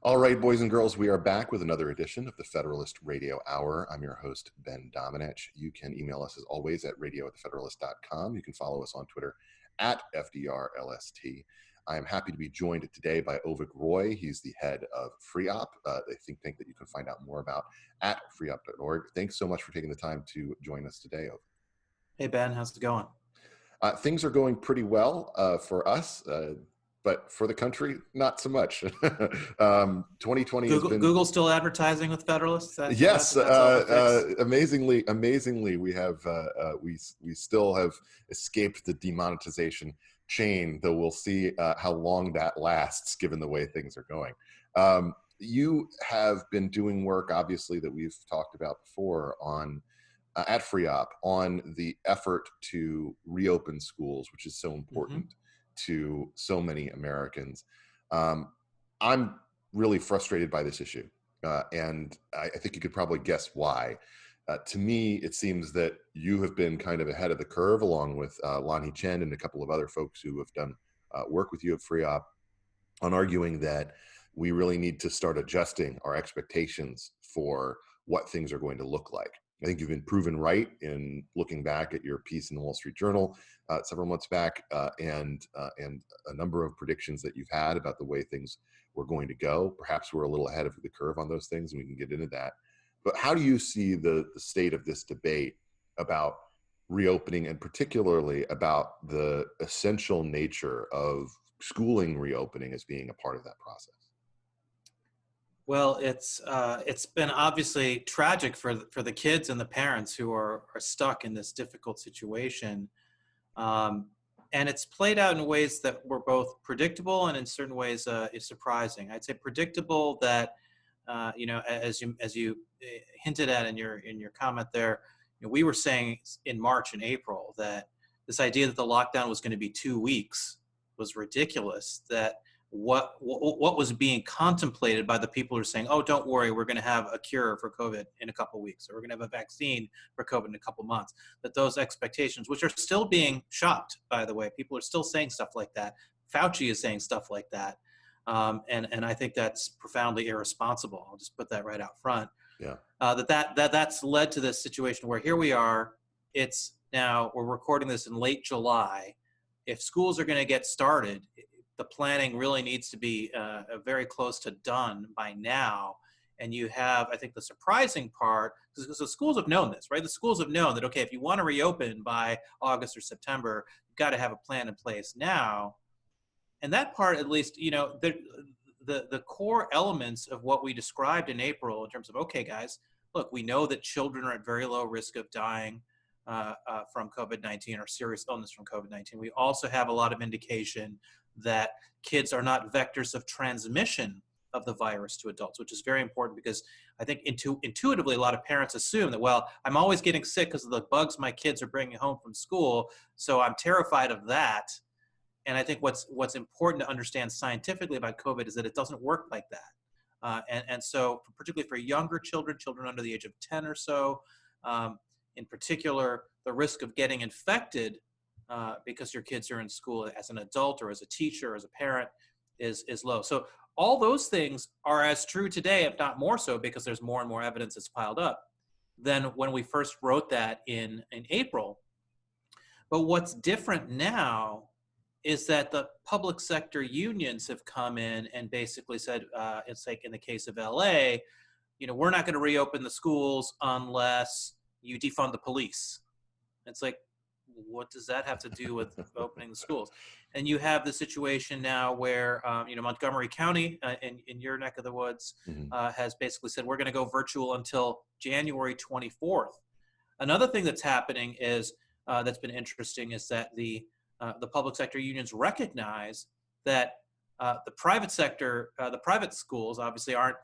All right, boys and girls, we are back with another edition of the Federalist Radio Hour. I'm your host, Ben Domenech. You can email us as always at radio@thefederalist.com. You can follow us on Twitter at FDRLST. I am happy to be joined today by Avik Roy. He's the head of FreeOp, a think tank that you can find out more about at freeop.org. Thanks so much for taking the time to join us today, Avik. Hey, Ben, how's it going? Things are going pretty well for us. But for the country, not so much. 2020 has been... Google still advertising with Federalists? Yes, amazingly, we have we still have escaped the demonetization chain, though we'll see how long that lasts, given the way things are going. You have been doing work, obviously, that we've talked about before on at FreeOp on the effort to reopen schools, which is so important. Mm-hmm. To so many Americans. I'm really frustrated by this issue. And I think you could probably guess why. To me, it seems that you have been kind of ahead of the curve, along with Lanhee Chen and a couple of other folks who have done work with you at FreeOp, on arguing that we really need to start adjusting our expectations for what things are going to look like. I think you've been proven right in looking back at your piece in the Wall Street Journal several months back, and a number of predictions that you've had about the way things were going to go. Perhaps we're a little ahead of the curve on those things, and we can get into that. But how do you see the state of this debate about reopening, and particularly about the essential nature of schooling reopening as being a part of that process? Well, it's been obviously tragic for the kids and the parents who are stuck in this difficult situation, and it's played out in ways that were both predictable and in certain ways is surprising. I'd say predictable that as you hinted at in your comment there, we were saying in March and April that this idea that the lockdown was going to be 2 weeks was ridiculous. That what was being contemplated by the people who are saying, oh, don't worry, we're going to have a cure for COVID in a couple of weeks, or we're going to have a vaccine for COVID in a couple of months, that those expectations, which are still being shopped, by the way, people are still saying stuff like that. Fauci is saying stuff like that. And I think that's profoundly irresponsible. I'll just put that right out front. Yeah. That's led to this situation where here we are. It's now, we're recording this in late July. If schools are going to get started, the planning really needs to be very close to done by now. And you have, I think the surprising part, because the schools have known this, right? The schools have known that, okay, if you want to reopen by August or September, you've got to have a plan in place now. And that part, at least, the core elements of what we described in April in terms of, okay, guys, look, we know that children are at very low risk of dying from COVID-19 or serious illness from COVID-19. We also have a lot of indication that kids are not vectors of transmission of the virus to adults, which is very important because I think intuitively a lot of parents assume that, well, I'm always getting sick because of the bugs my kids are bringing home from school, so I'm terrified of that. And I think what's important to understand scientifically about COVID is that it doesn't work like that. And so particularly for younger children under the age of 10 or so, in particular, the risk of getting infected because your kids are in school as an adult or as a teacher or as a parent is low. So all those things are as true today, if not more so, because there's more and more evidence that's piled up than when we first wrote that in April. But what's different now is that the public sector unions have come in and basically said, it's like in the case of LA, we're not going to reopen the schools unless you defund the police. It's like, what does that have to do with opening the schools? And you have the situation now where, Montgomery County in your neck of the woods has basically said, we're going to go virtual until January 24th. Another thing that's happening is, that's been interesting, is that the public sector unions recognize that the private sector, the private schools obviously aren't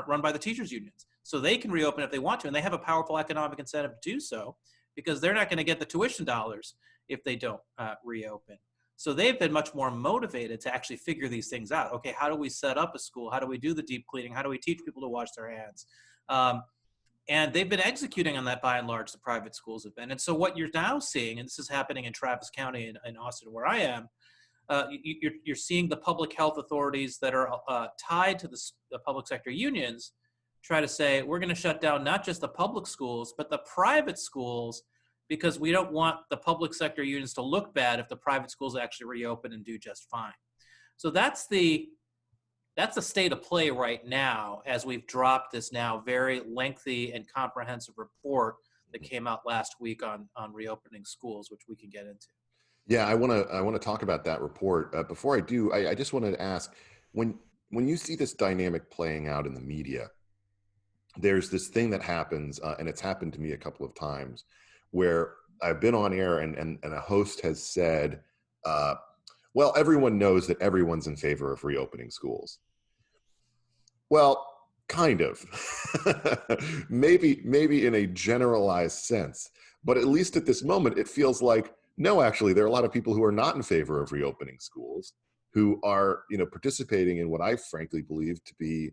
run by the teachers unions. So they can reopen if they want to, and they have a powerful economic incentive to do so, because they're not going to get the tuition dollars if they don't reopen. So they've been much more motivated to actually figure these things out. Okay, how do we set up a school? How do we do the deep cleaning? How do we teach people to wash their hands? And they've been executing on that by and large, the private schools have been. And so what you're now seeing, and this is happening in Travis County in Austin, where I am, you're seeing the public health authorities that are tied to the public sector unions try to say, we're going to shut down not just the public schools, but the private schools, because we don't want the public sector unions to look bad if the private schools actually reopen and do just fine. So that's the state of play right now, as we've dropped this now very lengthy and comprehensive report that came out last week on reopening schools, which we can get into. Yeah, I want to talk about that report. Before I do, I just wanted to ask, when you see this dynamic playing out in the media, there's this thing that happens, and it's happened to me a couple of times, where I've been on air and a host has said, well, everyone knows that everyone's in favor of reopening schools. Well, kind of. maybe in a generalized sense, but at least at this moment, it feels like, no, actually, there are a lot of people who are not in favor of reopening schools, who are, participating in what I frankly believe to be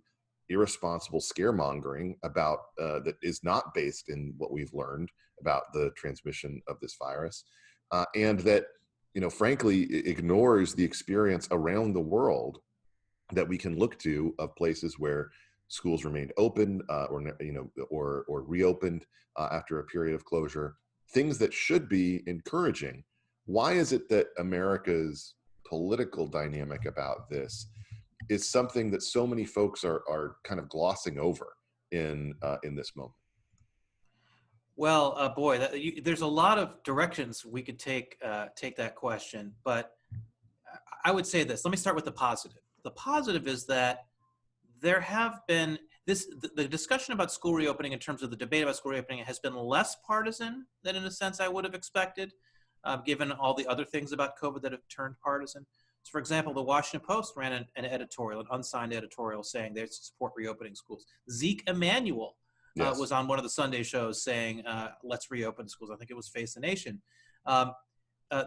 irresponsible scaremongering about that is not based in what we've learned about the transmission of this virus, and that, frankly, ignores the experience around the world that we can look to of places where schools remained open or reopened after a period of closure, things that should be encouraging. Why is it that America's political dynamic about this is something that so many folks are kind of glossing over in this moment? Well, boy, there's a lot of directions we could take that question, but I would say this. Let me start with the positive. The positive is that there have been the discussion about school reopening, in terms of the debate about school reopening, has been less partisan than, in a sense, I would have expected, given all the other things about COVID that have turned partisan. So, for example, the Washington Post ran an editorial, an unsigned editorial, saying they support reopening schools. Zeke Emanuel was on one of the Sunday shows saying, let's reopen schools. I think it was Face the Nation.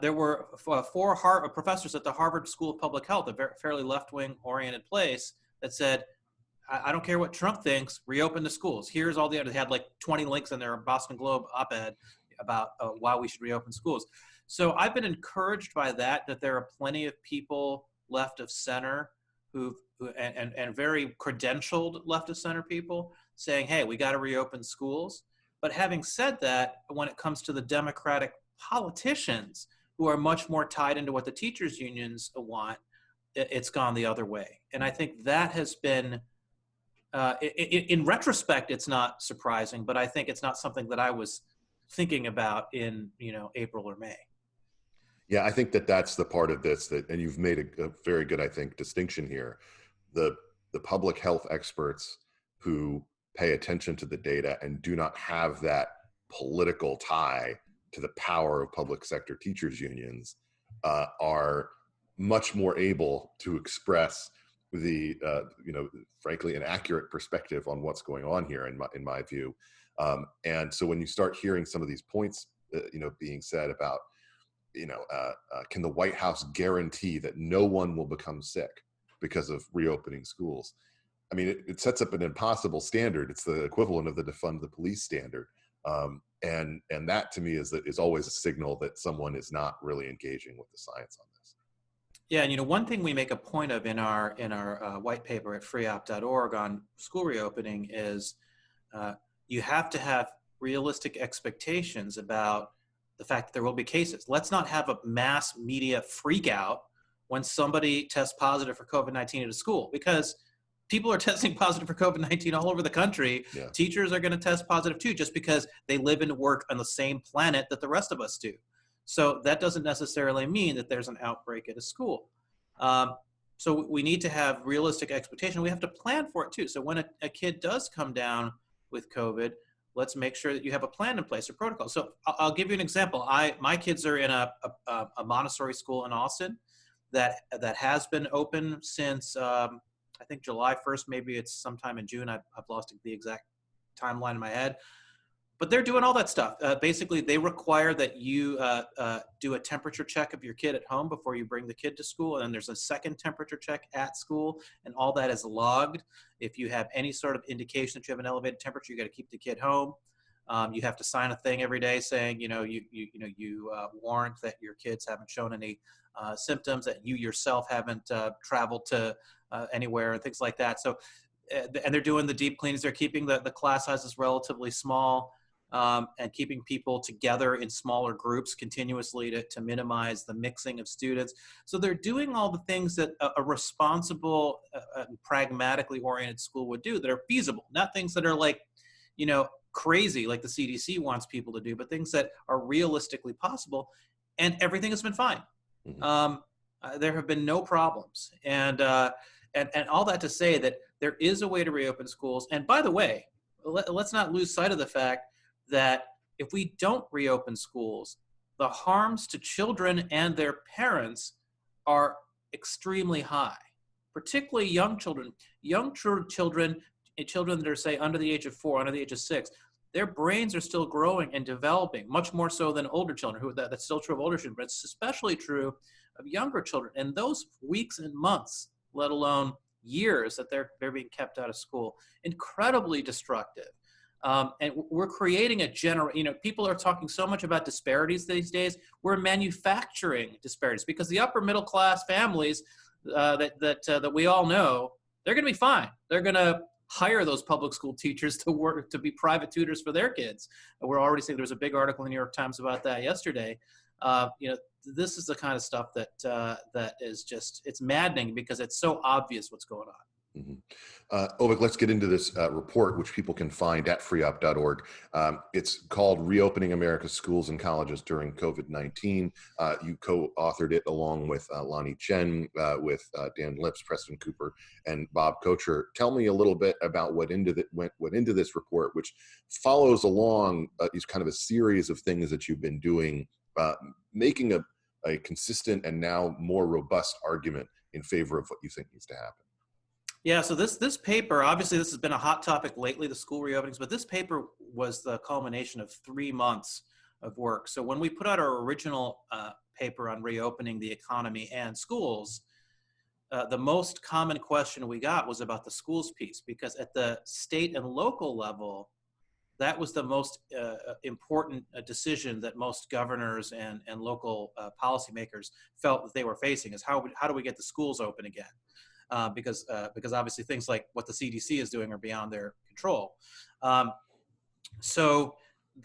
There were four professors at the Harvard School of Public Health, a fairly left-wing oriented place, that said, I don't care what Trump thinks, reopen the schools. Here's all the other, they had like 20 links in their Boston Globe op-ed about why we should reopen schools. So I've been encouraged by that there are plenty of people left of center and very credentialed left of center people saying, hey, we got to reopen schools. But having said that, when it comes to the Democratic politicians who are much more tied into what the teachers unions want, it's gone the other way. And I think that has been, in retrospect, it's not surprising, but I think it's not something that I was thinking about in, April or May. Yeah, I think that's the part of this and you've made a very good, I think, distinction here. The public health experts who pay attention to the data and do not have that political tie to the power of public sector teachers unions are much more able to express the frankly an accurate perspective on what's going on here in my view. And so when you start hearing some of these points being said about can the White House guarantee that no one will become sick because of reopening schools? I mean, it sets up an impossible standard. It's the equivalent of the defund the police standard. And that to me is always a signal that someone is not really engaging with the science on this. Yeah, and one thing we make a point of in our white paper at freeop.org on school reopening is you have to have realistic expectations about the fact that there will be cases. Let's not have a mass media freak out when somebody tests positive for COVID-19 at a school, because people are testing positive for COVID-19 all over the country. Yeah. Teachers are going to test positive too, just because they live and work on the same planet that the rest of us do. So that doesn't necessarily mean that there's an outbreak at a school. So we need to have realistic expectation. We have to plan for it too. So when a kid does come down with COVID, let's make sure that you have a plan in place, a protocol. So I'll give you an example. My kids are in a Montessori school in Austin that has been open since I think July 1st. Maybe it's sometime in June. I've lost the exact timeline in my head. But they're doing all that stuff. Basically, they require that you do a temperature check of your kid at home before you bring the kid to school. And then there's a second temperature check at school, and all that is logged. If you have any sort of indication that you have an elevated temperature, you got to keep the kid home. You have to sign a thing every day saying, you warrant that your kids haven't shown any symptoms, that you yourself haven't traveled to anywhere and things like that. So, and they're doing the deep cleanings. They're keeping the class sizes relatively small, and keeping people together in smaller groups continuously to minimize the mixing of students. So they're doing all the things that a responsible, pragmatically oriented school would do that are feasible, not things that are like, crazy like the CDC wants people to do, but things that are realistically possible. And everything has been fine. Mm-hmm. There have been no problems. And all that to say that there is a way to reopen schools. And by the way, let's not lose sight of the fact that if we don't reopen schools, the harms to children and their parents are extremely high, particularly young children. Young children that are, say, under the age of 4, under the age of 6, their brains are still growing and developing, much more so than older children. That's still true of older children, but it's especially true of younger children. And those weeks and months, let alone years that they're being kept out of school, incredibly destructive. And we're creating people are talking so much about disparities these days. We're manufacturing disparities because the upper middle class families that we all know, they're going to be fine. They're going to hire those public school teachers to be private tutors for their kids. We're already seeing, there was a big article in the New York Times about that yesterday. This is the kind of stuff that is just, it's maddening because it's so obvious what's going on. Mm-hmm. Avik, let's get into this report, which people can find at freeup.org. It's called Reopening America's Schools and Colleges During COVID-19. You co-authored it along with Lonnie Chen, with Dan Lips, Preston Cooper, and Bob Kocher. Tell me a little bit about what went into this report, which follows along is kind of a series of things that you've been doing, making a consistent and now more robust argument in favor of what you think needs to happen. Yeah, so this paper, obviously this has been a hot topic lately, the school reopenings, but this paper was the culmination of 3 months of work. So when we put out our original paper on reopening the economy and schools, the most common question we got was about the schools piece, because at the state and local level, that was the most important decision that most governors and local policymakers felt that they were facing, is how do we get the schools open again? Because obviously things like what the CDC is doing are beyond their control. So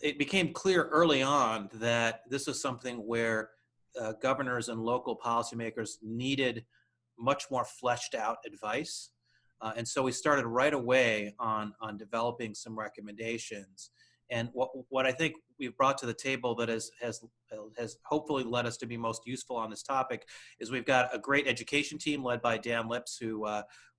it became clear early on that this was something where governors and local policymakers needed much more fleshed out advice. And so we started right away on developing some recommendations. And what I think we've brought to the table that has hopefully led us to be most useful on this topic is we've got a great education team led by Dan Lips, who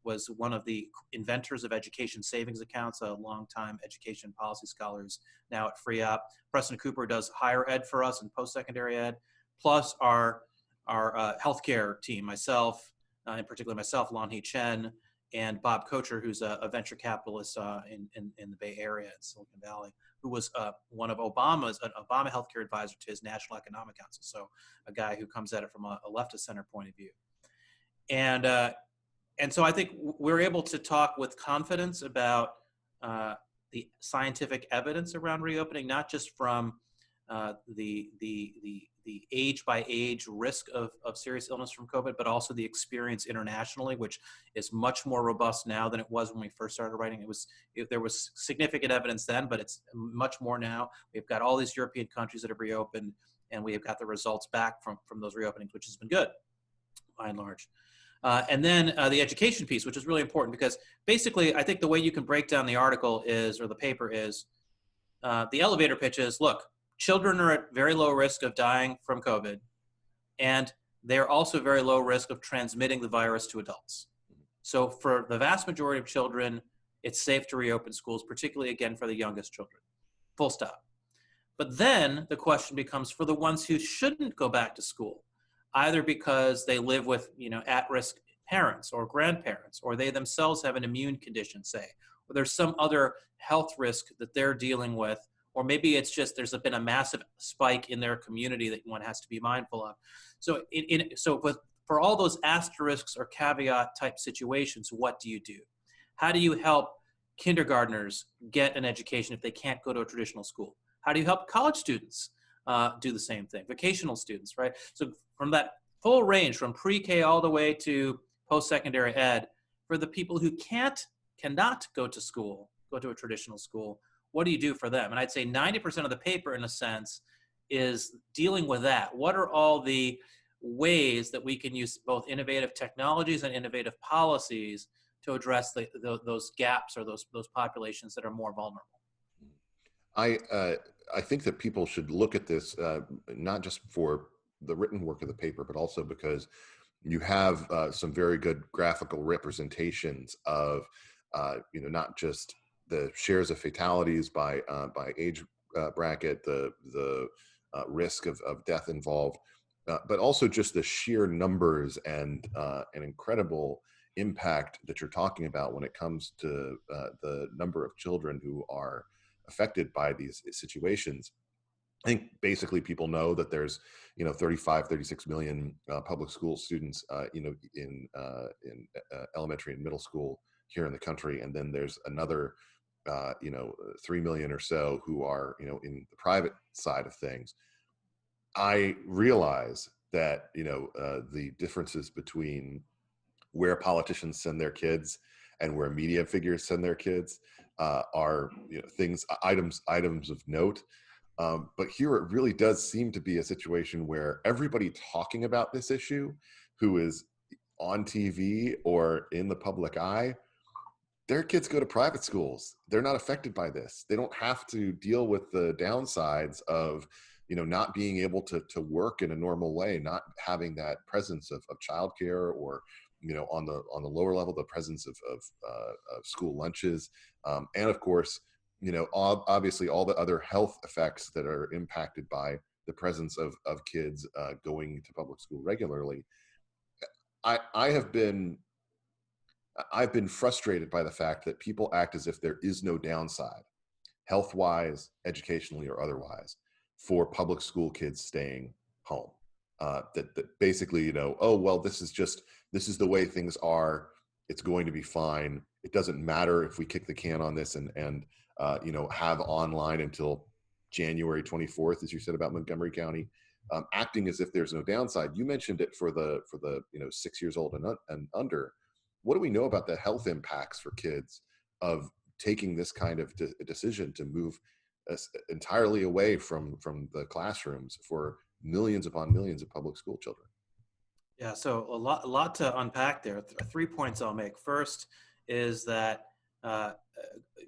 was one of the inventors of education savings accounts, a longtime education policy scholars now at FreeUp. Preston Cooper does higher ed for us and post-secondary ed, plus our healthcare team, myself, in particular myself, Lonnie Chen, and Bob Kocher, who's a venture capitalist in the Bay Area in Silicon Valley, who was one of an Obama healthcare advisor to his National Economic Council. So a guy who comes at it from a leftist center point of view. And so I think we're able to talk with confidence about the scientific evidence around reopening, not just from the age by age risk of serious illness from COVID, but also the experience internationally, which is much more robust now than it was when we first started writing. There was significant evidence then, but it's much more now. We've got all these European countries that have reopened, and we have got the results back from those reopenings, which has been good by and large. And then the education piece, which is really important, because basically I think the way you can break down the article or the paper is, the elevator pitch is, look, children are at very low risk of dying from COVID, and they're also very low risk of transmitting the virus to adults. So for the vast majority of children, it's safe to reopen schools, particularly, again, for the youngest children. Full stop. But then the question becomes, for the ones who shouldn't go back to school, either because they live with at-risk parents or grandparents, or they themselves have an immune condition, say, or there's some other health risk that they're dealing with, or maybe it's just there's been a massive spike in their community that one has to be mindful of. So for all those asterisks or caveat type situations, what do you do? How do you help kindergartners get an education if they can't go to a traditional school? How do you help college students do the same thing? Vocational students, right? So from that full range from pre-K all the way to post-secondary ed for the people who cannot go to school, go to a traditional school. What do you do for them? And I'd say 90% of the paper, in a sense, is dealing with that. What are all the ways that we can use both innovative technologies and innovative policies to address those gaps or those populations that are more vulnerable? I think that people should look at this not just for the written work of the paper, but also because you have some very good graphical representations of not just the shares of fatalities by age bracket, the risk of death involved, but also just the sheer numbers and an incredible impact that you're talking about when it comes to the number of children who are affected by these situations. I think basically people know that there's 36 million public school students in elementary and middle school here in the country, and then there's another 3 million or so who are in the private side of things. I realize that the differences between where politicians send their kids and where media figures send their kids are items of note. But here it really does seem to be a situation where everybody talking about this issue who is on TV or in the public eye, their kids go to private schools. They're not affected by this. They don't have to deal with the downsides of not being able to work in a normal way, not having that presence of childcare, or on the lower level, the presence of school lunches, and of course obviously all the other health effects that are impacted by the presence of kids going to public school regularly. I've been frustrated by the fact that people act as if there is no downside, health-wise, educationally, or otherwise, for public school kids staying home. That basically, oh, well, this is the way things are. It's going to be fine. It doesn't matter if we kick the can on this and have online until January 24th, as you said about Montgomery County, acting as if there's no downside. You mentioned it for the 6 years old and under. What do we know about the health impacts for kids of taking this kind of decision to move entirely away from the classrooms for millions upon millions of public school children? Yeah, so a lot to unpack there. 3 points I'll make. First is that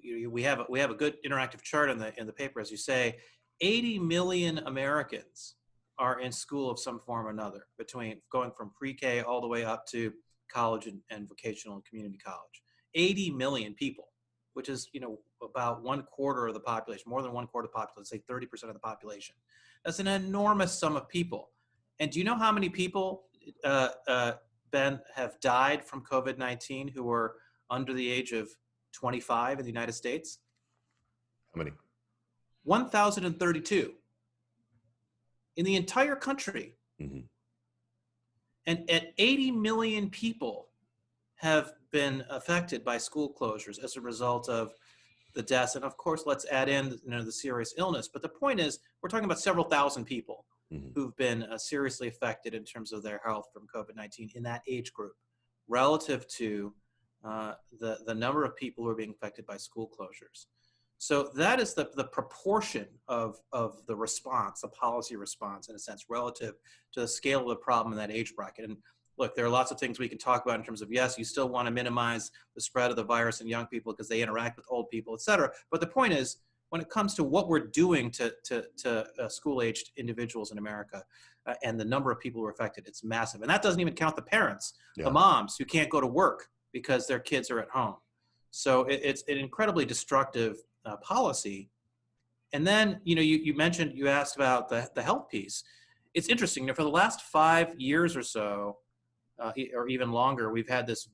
we have a good interactive chart in the paper, as you say. 80 million Americans are in school of some form or another, between going from pre-K all the way up to college and vocational and community college. 80 million people, which is about 1/4 of the population, more than 1/4 of the population, say 30% of the population. That's an enormous sum of people. And do you know how many people, Ben, have died from COVID-19 who were under the age of 25 in the United States? How many? 1,032 in the entire country. Mm-hmm. And 80 million people have been affected by school closures as a result of the deaths. And of course, let's add in the serious illness. But the point is, we're talking about several thousand people mm-hmm. who've been seriously affected in terms of their health from COVID-19 in that age group, relative to the number of people who are being affected by school closures. So that is the proportion of the response, the policy response, in a sense, relative to the scale of the problem in that age bracket. And look, there are lots of things we can talk about in terms of, yes, you still want to minimize the spread of the virus in young people because they interact with old people, et cetera. But the point is, when it comes to what we're doing to school-aged individuals in America and the number of people who are affected, it's massive. And that doesn't even count the parents, the moms who can't go to work because their kids are at home. So it's an incredibly destructive policy. And then, you asked about the health piece. It's interesting, for the last 5 years or so, or even longer, we've had this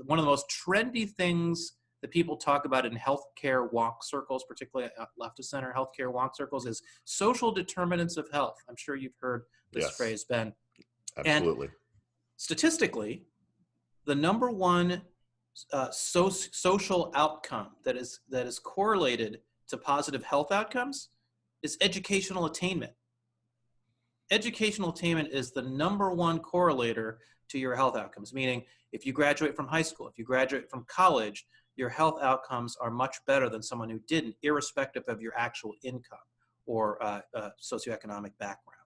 one of the most trendy things that people talk about in healthcare walk circles, particularly left of center healthcare walk circles, is social determinants of health. I'm sure you've heard this phrase, Ben. Absolutely. And statistically, the number one social outcome that is correlated to positive health outcomes is educational attainment. educational attainment is the #1 correlator to your health outcomes, meaning if you graduate from high school, if you graduate from college, your health outcomes are much better than someone who didn't, irrespective of your actual income or socioeconomic background.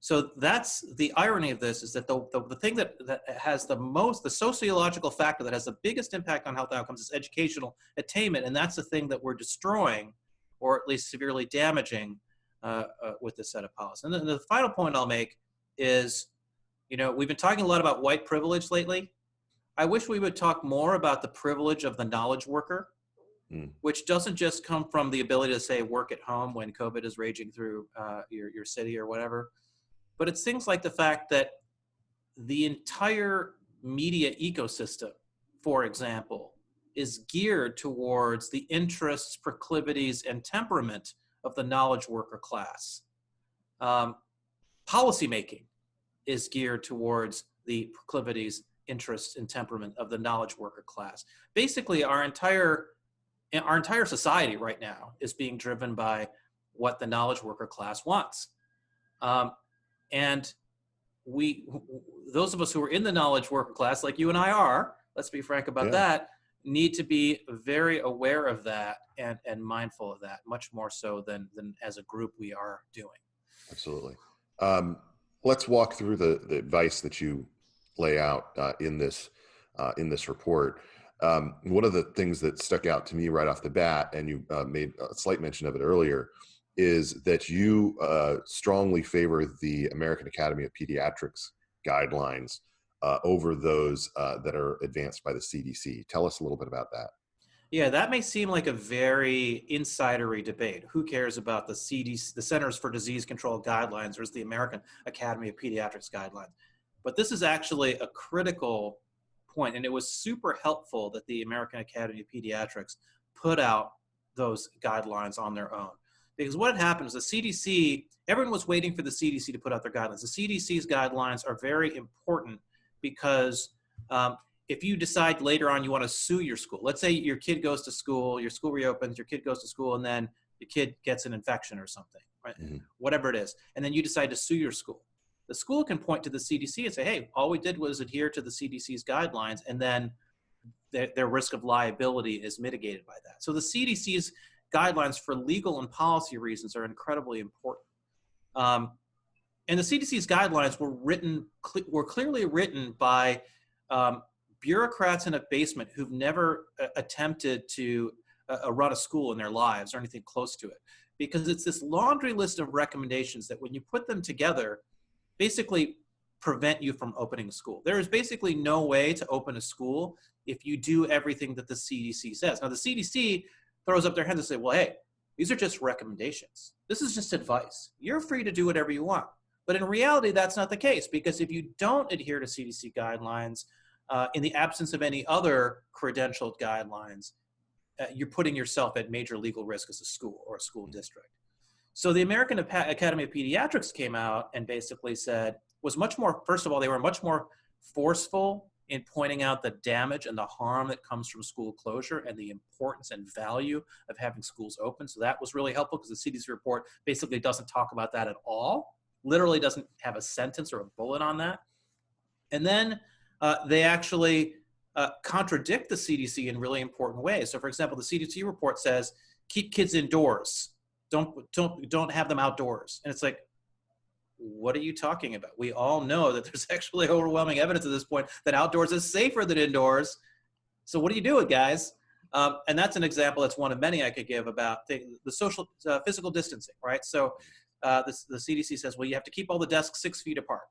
So that's the irony of this, is that the thing that has the sociological factor that has the biggest impact on health outcomes is educational attainment. And that's the thing that we're destroying, or at least severely damaging with this set of policies. And then the final point I'll make is, we've been talking a lot about white privilege lately. I wish we would talk more about the privilege of the knowledge worker, which doesn't just come from the ability to say work at home when COVID is raging through your city or whatever. But it's things like the fact that the entire media ecosystem, for example, is geared towards the interests, proclivities, and temperament of the knowledge worker class. Policymaking is geared towards the proclivities, interests, and temperament of the knowledge worker class. Basically, our entire society right now is being driven by what the knowledge worker class wants. And those of us who are in the knowledge worker class, like you and I are, let's be frank about that, need to be very aware of that and mindful of that, much more so than as a group we are doing. Absolutely. Let's walk through the advice that you lay out in this report. One of the things that stuck out to me right off the bat, and you made a slight mention of it earlier, is that you strongly favor the American Academy of Pediatrics guidelines over those that are advanced by the CDC. Tell us a little bit about that. Yeah, that may seem like a very insidery debate. Who cares about the CDC, the Centers for Disease Control guidelines, versus the American Academy of Pediatrics guidelines? But this is actually a critical point, and it was super helpful that the American Academy of Pediatrics put out those guidelines on their own. Because what had happened is the CDC, everyone was waiting for the CDC to put out their guidelines. The CDC's guidelines are very important because if you decide later on you want to sue your school, let's say your kid goes to school, your school reopens, your kid goes to school, and then your kid gets an infection or something, right? Whatever it is, and then you decide to sue your school. The school can point to the CDC and say, hey, all we did was adhere to the CDC's guidelines, and then their risk of liability is mitigated by that. So the CDC's guidelines for legal and policy reasons are incredibly important. And the CDC's guidelines were clearly written by bureaucrats in a basement who've never attempted to run a school in their lives or anything close to it. Because it's this laundry list of recommendations that when you put them together, basically prevent you from opening a school. There is basically no way to open a school if you do everything that the CDC says. Now, the CDC throws up their hands and say, well, hey, these are just recommendations. This is just advice. You're free to do whatever you want. But in reality, that's not the case, because if you don't adhere to CDC guidelines, in the absence of any other credentialed guidelines, you're putting yourself at major legal risk as a school or a school district. So the American Academy of Pediatrics came out and basically said, was much more, first of all, they were much more forceful in pointing out the damage and the harm that comes from school closure and the importance and value of having schools open. So that was really helpful, because the CDC report basically doesn't talk about that at all, literally doesn't have a sentence or a bullet on that. And then they actually contradict the CDC in really important ways. So for example, the CDC report says, keep kids indoors. Don't have them outdoors. And it's like, what are you talking about? We all know that there's actually overwhelming evidence at this point that outdoors is safer than indoors. So what are you doing, guys? And that's an example. That's one of many I could give about the social physical distancing, right? So the CDC says, well, you have to keep all the desks 6 feet apart.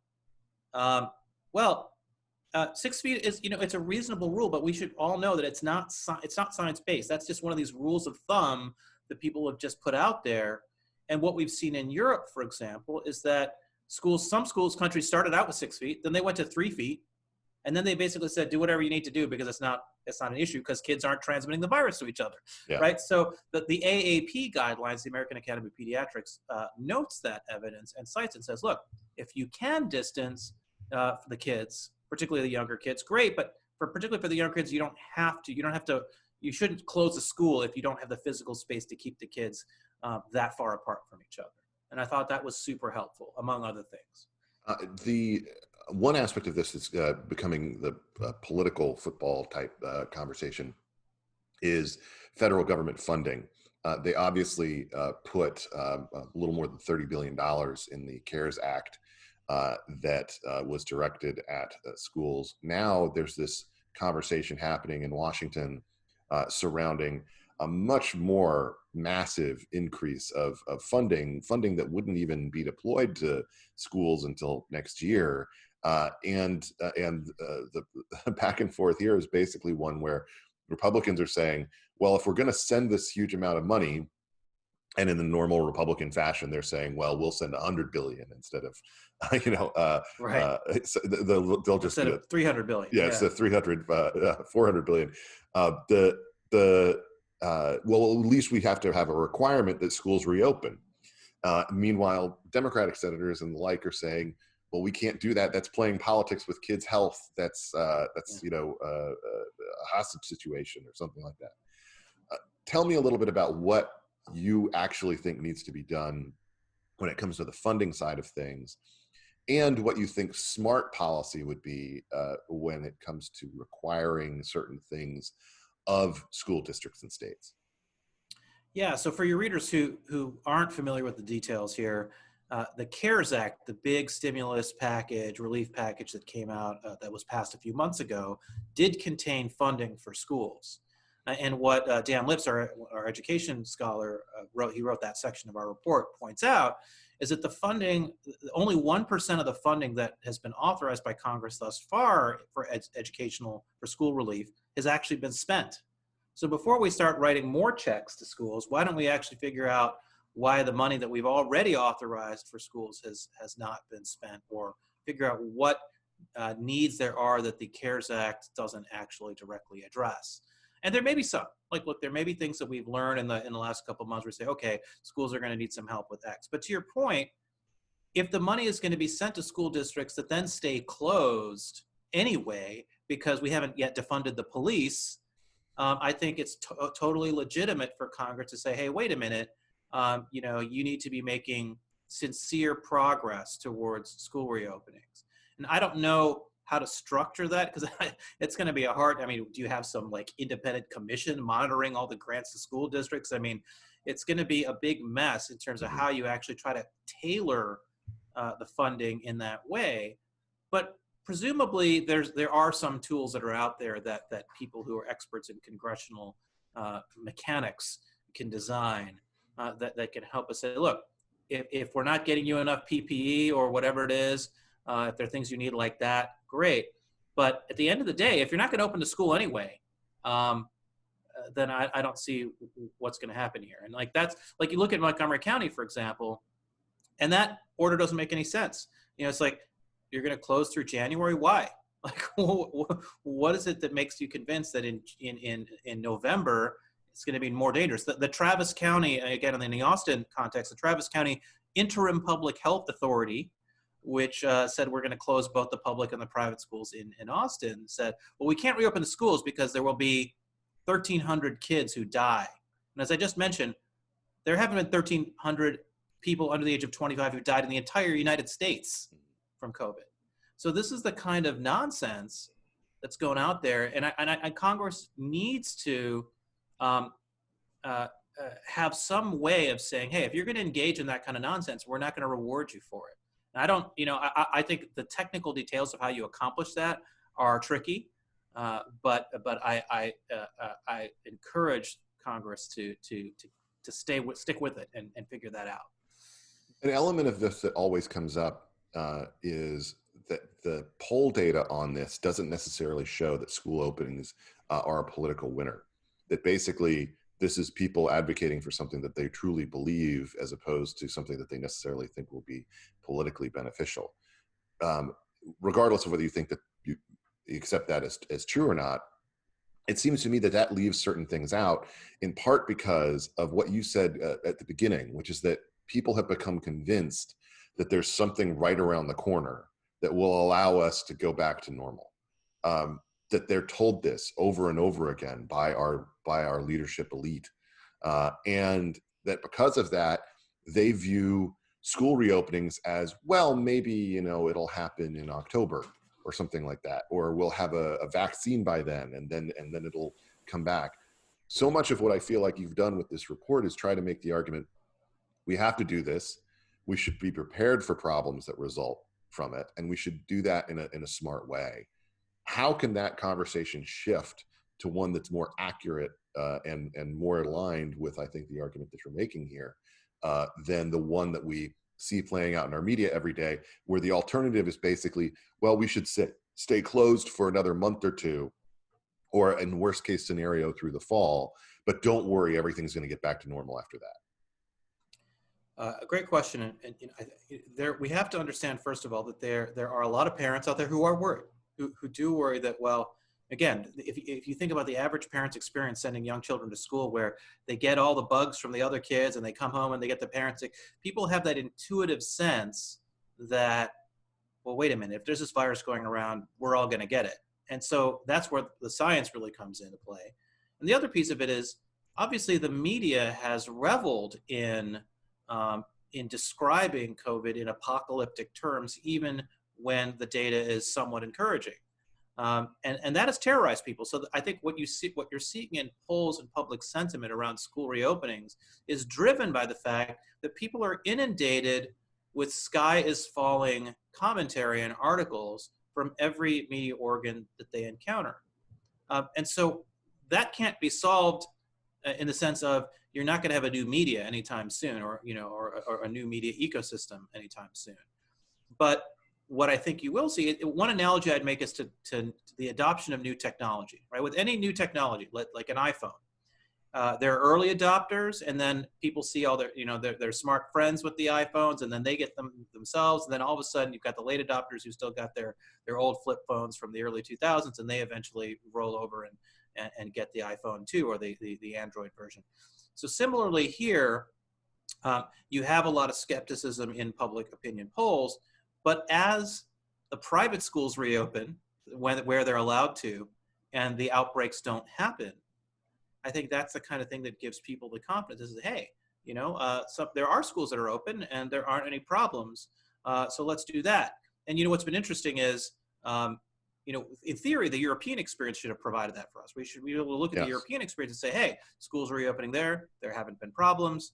6 feet is, it's a reasonable rule, but we should all know that it's not science-based. That's just one of these rules of thumb that people have just put out there. And what we've seen in Europe, for example, is that some countries started out with 6 feet, then they went to 3 feet, and then they basically said, do whatever you need to do because it's not an issue because kids aren't transmitting the virus to each other, right? So the AAP guidelines, the American Academy of Pediatrics, notes that evidence and cites and says, look, if you can distance the kids, particularly the younger kids, great, but particularly for the younger kids, you you shouldn't close a school if you don't have the physical space to keep the kids that far apart from each other. And I thought that was super helpful, among other things. The one aspect of this is becoming the political football type conversation is federal government funding. They obviously put a little more than $30 billion in the CARES Act that was directed at schools. Now there's this conversation happening in Washington surrounding a much more massive increase of funding that wouldn't even be deployed to schools until next year. And the back and forth here is basically one where Republicans are saying, well, if we're going to send this huge amount of money, and in the normal Republican fashion, they're saying, well, we'll send 100 billion instead of, Right. So they'll just instead of 300 billion. Yeah, it's the 400 billion. Well, at least we have to have a requirement that schools reopen. Meanwhile, Democratic senators and the like are saying, well, we can't do that. That's playing politics with kids' health. That's a hostage situation or something like that. Tell me a little bit about what you actually think needs to be done when it comes to the funding side of things, and what you think smart policy would be when it comes to requiring certain things of school districts and states. Yeah, so for your readers who aren't familiar with the details here, the CARES Act, the big stimulus package, relief package that came out that was passed a few months ago, did contain funding for schools. And what Dan Lips, our education scholar, wrote that section of our report, points out, is that the funding, only 1% of the funding that has been authorized by Congress thus far for for school relief has actually been spent. So before we start writing more checks to schools, why don't we actually figure out why the money that we've already authorized for schools has not been spent, or figure out what needs there are that the CARES Act doesn't actually directly address. And there may be some, look, there may be things that we've learned in the last couple of months where we say, okay, schools are going to need some help with X. But to your point, if the money is going to be sent to school districts that then stay closed anyway, because we haven't yet defunded the police, I think it's totally legitimate for Congress to say, hey, wait a minute, you need to be making sincere progress towards school reopenings. And I don't know how to structure that, because it's going to be do you have some independent commission monitoring all the grants to school districts? I mean, it's going to be a big mess in terms of how you actually try to tailor the funding in that way. But presumably there are some tools that are out there that people who are experts in congressional mechanics can design that can help us say, look, if we're not getting you enough PPE or whatever it is, if there are things you need like that, great. But at the end of the day, if you're not going to open the school anyway, then I don't see what's going to happen here. And that's you look at Montgomery County, for example, and that order doesn't make any sense. It's you're going to close through January. Why? What is it that makes you convinced that in November it's going to be more dangerous? The Travis County, again, in the Austin context, the Travis County Interim Public Health Authority, which said we're going to close both the public and the private schools in Austin, said, well, we can't reopen the schools because there will be 1,300 kids who die. And as I just mentioned, there haven't been 1,300 people under the age of 25 who died in the entire United States from COVID. So this is the kind of nonsense that's going out there. And Congress needs to have some way of saying, hey, if you're going to engage in that kind of nonsense, we're not going to reward you for it. And I think the technical details of how you accomplish that are tricky, but I encourage Congress to stick with it and figure that out. An element of this that always comes up is that the poll data on this doesn't necessarily show that school openings are a political winner. That basically this is people advocating for something that they truly believe, as opposed to something that they necessarily think will be politically beneficial. Regardless of whether you think that you accept that as true or not, it seems to me that leaves certain things out, in part because of what you said at the beginning, which is that people have become convinced that there's something right around the corner that will allow us to go back to normal. That they're told this over and over again by our leadership elite, and that because of that, they view school reopenings as, well, maybe, you know, it'll happen in October or something like that, or we'll have a vaccine by then, and then it'll come back. So much of what I feel like you've done with this report is try to make the argument, we have to do this. We should be prepared for problems that result from it, and we should do that in a smart way. How can that conversation shift to one that's more accurate and more aligned with, I think, the argument that you're making here, than the one that we see playing out in our media every day, where the alternative is basically, well, we should stay closed for another month or two, or in worst case scenario through the fall, but don't worry, everything's going to get back to normal after that. A great question, and you know, we have to understand, first of all, that there are a lot of parents out there who are worried, who do worry that, well, again, if you think about the average parent's experience sending young children to school, where they get all the bugs from the other kids and they come home and they get the parents sick, people have that intuitive sense that, well, wait a minute, if there's this virus going around, we're all going to get it. And so that's where the science really comes into play. And the other piece of it is, obviously, the media has reveled in describing COVID in apocalyptic terms, even when the data is somewhat encouraging. And that has terrorized people. So I think what you're seeing in polls and public sentiment around school reopenings is driven by the fact that people are inundated with sky is falling commentary and articles from every media organ that they encounter. And so that can't be solved in the sense of, you're not going to have a new media anytime soon, or a new media ecosystem anytime soon. But what I think you will see, one analogy I'd make is to the adoption of new technology, right? With any new technology, like an iPhone, there are early adopters, and then people see all their smart friends with the iPhones, and then they get them themselves, and then all of a sudden you've got the late adopters who still got their old flip phones from the early 2000s, and they eventually roll over and get the iPhone 2 or the Android version. So similarly here, you have a lot of skepticism in public opinion polls, but as the private schools reopen, where they're allowed to, and the outbreaks don't happen, I think that's the kind of thing that gives people the confidence. Is, hey, there are schools that are open and there aren't any problems, so let's do that. And what's been interesting is, in theory, the European experience should have provided that for us. We should be able to look at the European experience and say, hey, schools are reopening there haven't been problems.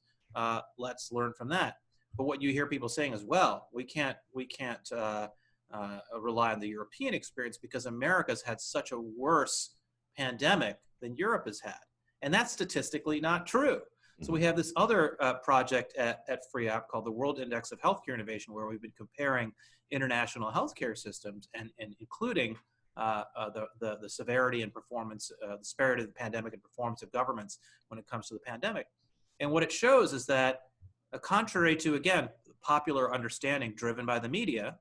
Let's learn from that. But what you hear people saying is, well, we can't rely on the European experience because America's had such a worse pandemic than Europe has had. And that's statistically not true. So we have this other project at FreeApp called the World Index of Healthcare Innovation, where we've been comparing international healthcare systems and including the severity and performance, the disparity of the pandemic and performance of governments when it comes to the pandemic. And what it shows is that, contrary to, again, popular understanding driven by the media,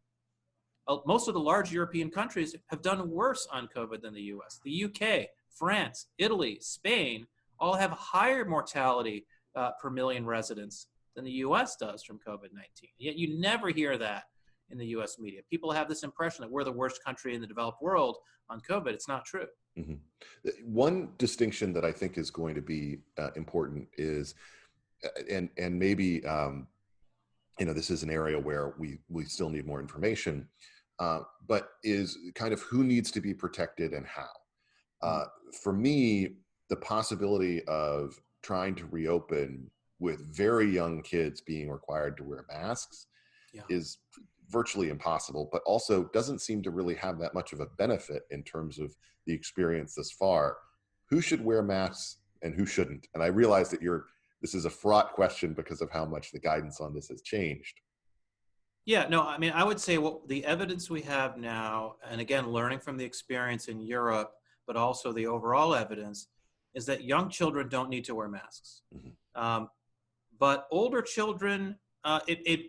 most of the large European countries have done worse on COVID than the US. The UK, France, Italy, Spain all have higher mortality per million residents than the US does from COVID-19. Yet you never hear that in the US media. People have this impression that we're the worst country in the developed world on COVID. It's not true. Mm-hmm. One distinction that I think is going to be important is, and maybe this is an area where we still need more information, but is kind of who needs to be protected and how. For me, the possibility of trying to reopen with very young kids being required to wear masks is virtually impossible, but also doesn't seem to really have that much of a benefit in terms of the experience thus far. Who should wear masks and who shouldn't? And I realize that this is a fraught question because of how much the guidance on this has changed. Yeah, no, I mean, I would say the evidence we have now, and again, learning from the experience in Europe, but also the overall evidence, is that young children don't need to wear masks. Mm-hmm. But older children,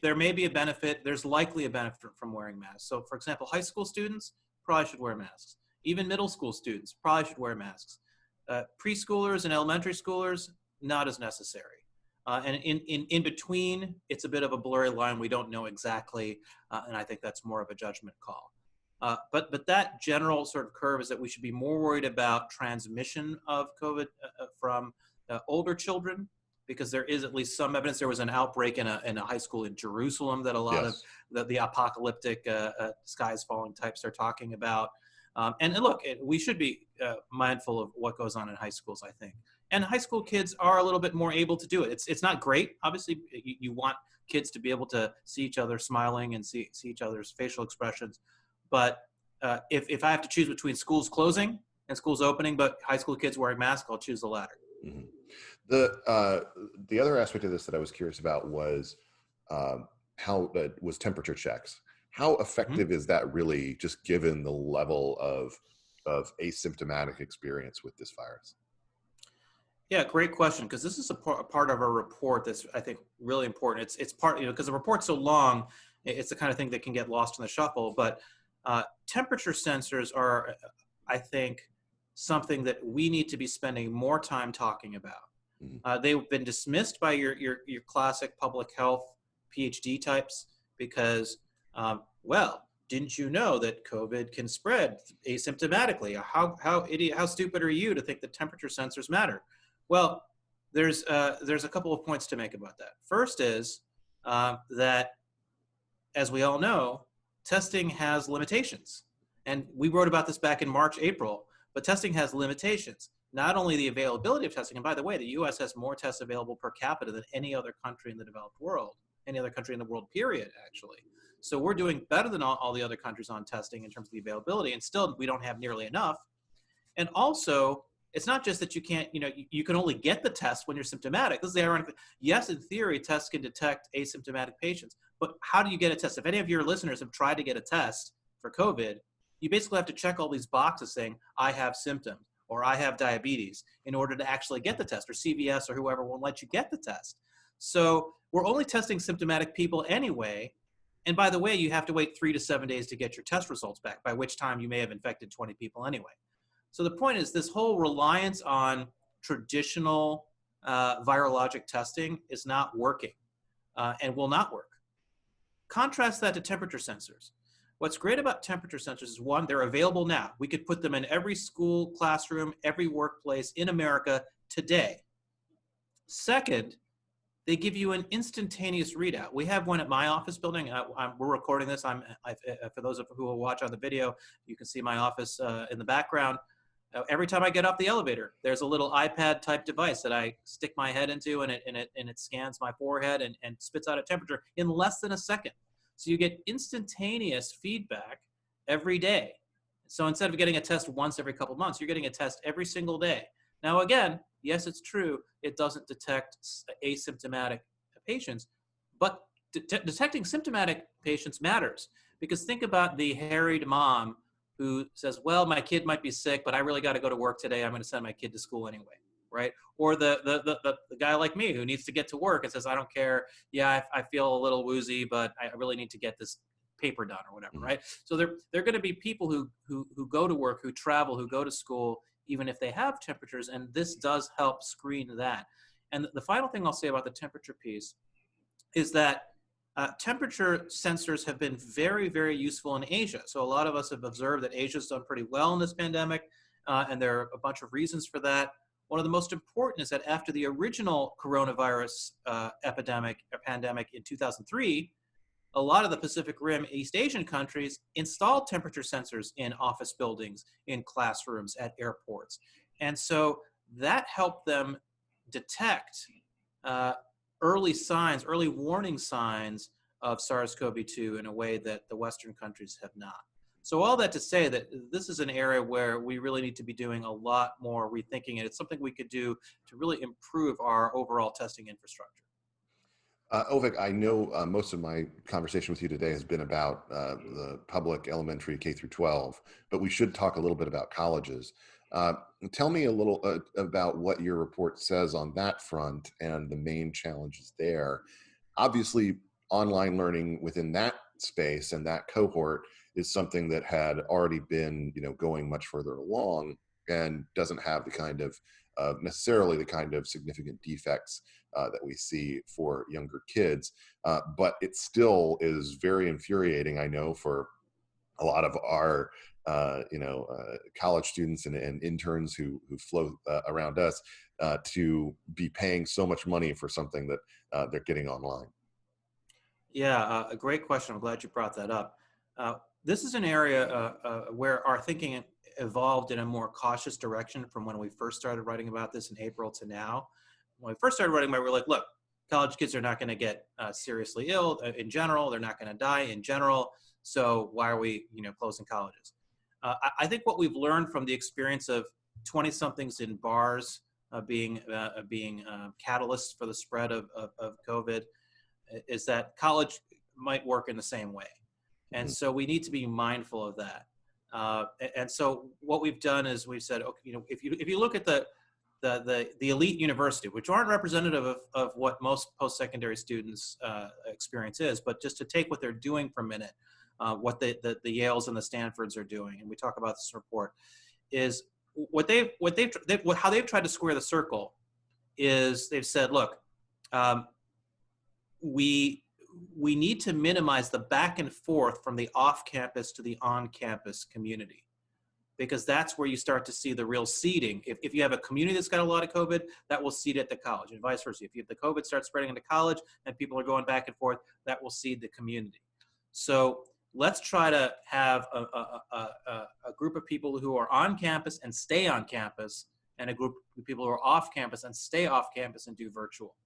there may be a benefit. There's likely a benefit from wearing masks. So, for example, high school students probably should wear masks. Even middle school students probably should wear masks. Preschoolers and elementary schoolers, not as necessary. And in between, it's a bit of a blurry line. We don't know exactly, and I think that's more of a judgment call. But that general sort of curve is that we should be more worried about transmission of COVID from older children because there is at least some evidence. There was an outbreak in a high school in Jerusalem that a lot of the apocalyptic skies falling types are talking about. And look, we should be mindful of what goes on in high schools, I think. And high school kids are a little bit more able to do it. It's not great. Obviously, you want kids to be able to see each other smiling and see each other's facial expressions. But if I have to choose between schools closing and schools opening, but high school kids wearing masks, I'll choose the latter. Mm-hmm. The other aspect of this that I was curious about was was temperature checks. How effective is that really, just given the level of asymptomatic experience with this virus? Yeah, great question, because this is a part of our report that's, I think, really important. It's part, because the report's so long, it's the kind of thing that can get lost in the shuffle. But temperature sensors are, I think, something that we need to be spending more time talking about. They've been dismissed by your classic public health PhD types because, well, didn't you know that COVID can spread asymptomatically? How stupid are you to think that temperature sensors matter? Well, there's a couple of points to make about that. First is that, as we all know, testing has limitations. And we wrote about this back in March, April, but testing has limitations. Not only the availability of testing, and by the way, the US has more tests available per capita than any other country in the developed world, any other country in the world, period, actually. So we're doing better than all the other countries on testing in terms of the availability, and still we don't have nearly enough. And also, it's not just that you can't, you can only get the test when you're symptomatic. This is the ironic thing. Yes, in theory, tests can detect asymptomatic patients, but how do you get a test? If any of your listeners have tried to get a test for COVID, you basically have to check all these boxes saying, I have symptoms, or I have diabetes, in order to actually get the test, or CVS or whoever won't let you get the test. So we're only testing symptomatic people anyway. And by the way, you have to wait 3 to 7 days to get your test results back, by which time you may have infected 20 people anyway. So the point is, this whole reliance on traditional virologic testing is not working and will not work. Contrast that to temperature sensors. What's great about temperature sensors is, one, they're available now. We could put them in every school, classroom, every workplace in America today. Second, they give you an instantaneous readout. We have one at my office building. We're recording this. For those of you who will watch on the video, you can see my office in the background. Every time I get off the elevator, there's a little iPad type device that I stick my head into, and it scans my forehead and spits out a temperature in less than a second. So you get instantaneous feedback every day. So instead of getting a test once every couple months, you're getting a test every single day. Now, again, yes, it's true, it doesn't detect asymptomatic patients, but detecting symptomatic patients matters, because think about the harried mom who says, well, my kid might be sick, but I really got to go to work today. I'm going to send my kid to school anyway, right? Or the guy like me who needs to get to work and says, I don't care. Yeah, I feel a little woozy, but I really need to get this paper done or whatever, right? So they're going to be people who go to work, who travel, who go to school, even if they have temperatures, and this does help screen that. And the final thing I'll say about the temperature piece is that temperature sensors have been very, very useful in Asia. So a lot of us have observed that Asia's done pretty well in this pandemic, and there are a bunch of reasons for that. One of the most important is that after the original coronavirus pandemic in 2003, a lot of the Pacific Rim East Asian countries installed temperature sensors in office buildings, in classrooms, at airports. And so that helped them detect early warning signs of SARS-CoV-2 in a way that the Western countries have not. So all that to say that this is an area where we really need to be doing a lot more rethinking, and it's something we could do to really improve our overall testing infrastructure. Avik, I know most of my conversation with you today has been about the public elementary K through 12, but we should talk a little bit about colleges. Tell me a little about what your report says on that front and the main challenges there. Obviously, online learning within that space and that cohort is something that had already been, going much further along and doesn't have the kind of necessarily the kind of significant defects that we see for younger kids. But it still is very infuriating, I know, for a lot of our college students and interns who float around us to be paying so much money for something that they're getting online? Yeah, a great question. I'm glad you brought that up. This is an area where our thinking evolved in a more cautious direction from when we first started writing about this in April to now. When we first started writing about it, we were like, look, college kids are not going to get seriously ill in general. They're not going to die in general. So why are we, closing colleges? I think what we've learned from the experience of 20-somethings in bars being catalysts for the spread of COVID is that college might work in the same way. And so we need to be mindful of that. And so what we've done is we've said, okay, if you look at the elite university, which aren't representative of what most post-secondary students experience is, but just to take what they're doing for a minute, what the Yales and the Stanfords are doing, and we talk about this report, is how they've tried to square the circle is they've said, look, we need to minimize the back and forth from the off-campus to the on-campus community, because that's where you start to see the real seeding. If you have a community that's got a lot of COVID, that will seed at the college, and vice versa. If the COVID starts spreading into college and people are going back and forth, that will seed the community. So let's try to have a group of people who are on campus and stay on campus, and a group of people who are off campus and stay off campus and do virtual.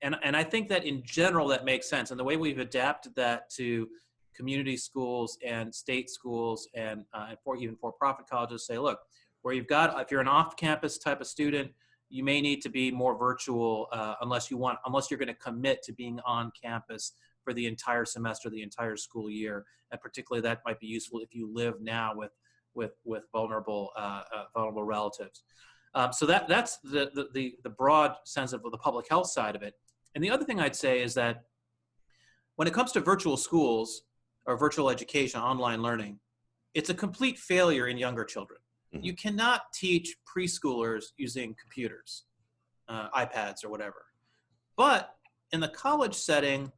And I think that in general that makes sense. And the way we've adapted that to community schools and state schools and even for-profit colleges, say, look, where if you're an off-campus type of student, you may need to be more virtual unless you're going to commit to being on campus for the entire semester, the entire school year. And particularly that might be useful if you live now with vulnerable relatives. So that's the broad sense of the public health side of it. And the other thing I'd say is that when it comes to virtual schools or virtual education, online learning, it's a complete failure in younger children. Mm-hmm. You cannot teach preschoolers using computers, iPads or whatever. But in the college setting,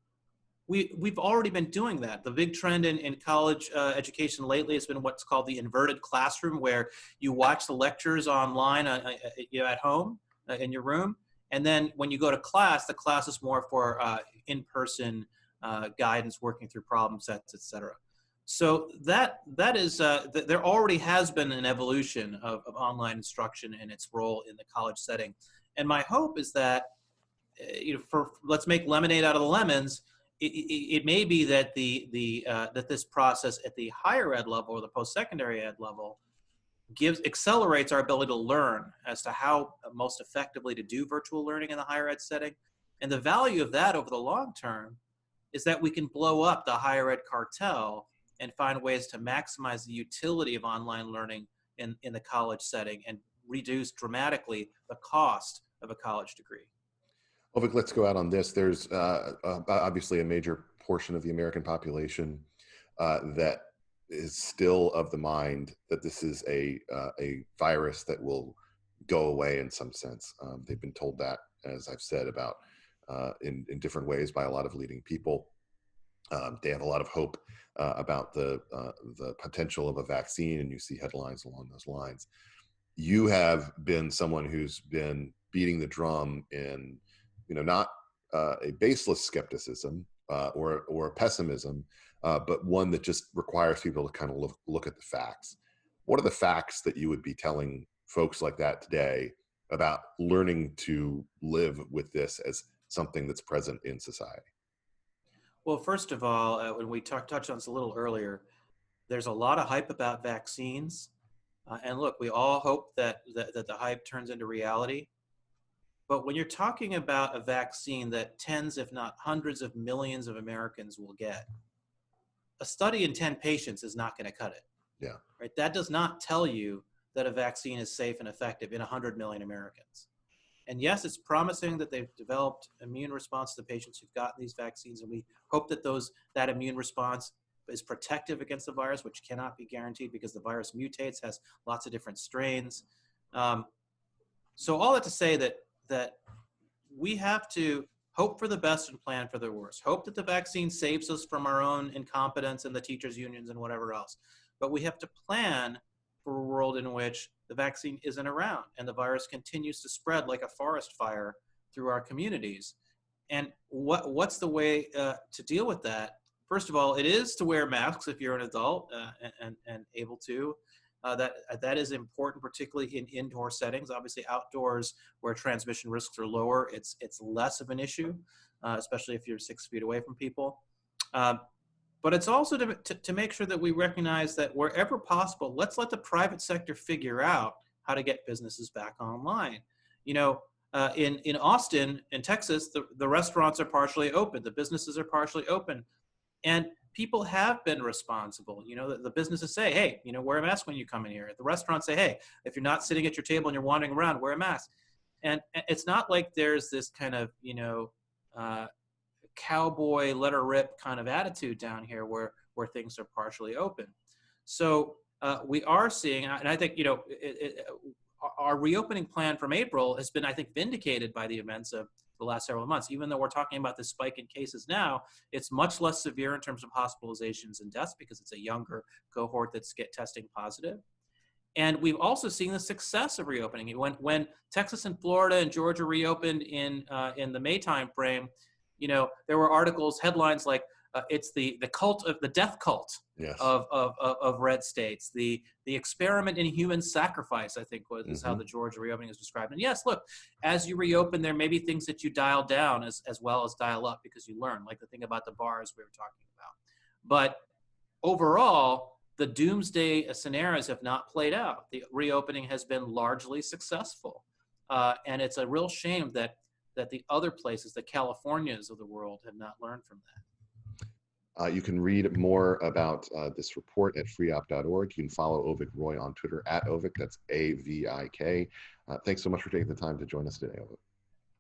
we've already been doing that. The big trend in college education lately has been what's called the inverted classroom, where you watch the lectures online at home in your room. And then when you go to class, the class is more for in-person guidance, working through problem sets, et cetera. So that is, there already has been an evolution of online instruction and its role in the college setting. And my hope is that, let's make lemonade out of the lemons. It may be that that this process at the higher ed level or the post-secondary ed level accelerates our ability to learn as to how most effectively to do virtual learning in the higher ed setting. And the value of that over the long term is that we can blow up the higher ed cartel and find ways to maximize the utility of online learning in the college setting and reduce dramatically the cost of a college degree. Avik, let's go out on this. There's obviously a major portion of the American population that is still of the mind that this is a virus that will go away in some sense. They've been told that, as I've said, about in different ways by a lot of leading people. They have a lot of hope about the potential of a vaccine, and you see headlines along those lines. You have been someone who's been beating the drum in, not a baseless skepticism or pessimism, but one that just requires people to kind of look at the facts. What are the facts that you would be telling folks like that today about learning to live with this as something that's present in society? Well, first of all, when we touched on this a little earlier, there's a lot of hype about vaccines. And look, we all hope that the hype turns into reality. But when you're talking about a vaccine that tens, if not hundreds of millions of Americans will get, a study in 10 patients is not going to cut it. Yeah. Right? That does not tell you that a vaccine is safe and effective in 100 million Americans. And yes, it's promising that they've developed immune response to the patients who've gotten these vaccines, and we hope that that immune response is protective against the virus, which cannot be guaranteed because the virus mutates, has lots of different strains. So all that to say that we have to hope for the best and plan for the worst. Hope that the vaccine saves us from our own incompetence and the teachers' unions and whatever else. But we have to plan for a world in which the vaccine isn't around and the virus continues to spread like a forest fire through our communities. And what's the way to deal with that? First of all, it is to wear masks if you're an adult and able to. That is important, particularly in indoor settings. Obviously, outdoors where transmission risks are lower, it's less of an issue, especially if you're 6 feet away from people. But it's also to make sure that we recognize that wherever possible, let's let the private sector figure out how to get businesses back online. You know, in Austin, in Texas, the restaurants are partially open, the businesses are partially open, and people have been responsible. You know, the businesses say, hey, you know, wear a mask when you come in here. The restaurants say, hey, if you're not sitting at your table and you're wandering around, wear a mask. And it's not like there's this kind of, you know, cowboy let her rip kind of attitude down here where things are partially open. So we are seeing, and I think, you know, our reopening plan from April has been, I think, vindicated by the events of the last several months. Even though we're talking about this spike in cases now, it's much less severe in terms of hospitalizations and deaths because it's a younger cohort that's testing positive. And we've also seen the success of reopening. When Texas and Florida and Georgia reopened in the May timeframe, you know, there were articles, headlines like it's the cult of the death cult Yes. of red states. The experiment in human sacrifice, I think, is how Mhm. the Georgia reopening is described. And yes, look, as you reopen, there may be things that you dial down as well as dial up because you learn, like the thing about the bars we were talking about. But overall, the doomsday scenarios have not played out. The reopening has been largely successful. And it's a real shame that the other places, the Californias of the world, have not learned from that. You can read more about this report at freeop.org. You can follow Avik Roy on Twitter at Avik, that's AVIK. Thanks so much for taking the time to join us today, Avik.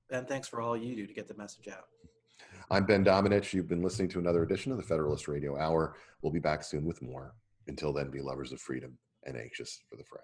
Ben, thanks for all you do to get the message out. I'm Ben Domenech. You've been listening to another edition of the Federalist Radio Hour. We'll be back soon with more. Until then, be lovers of freedom and anxious for the fray.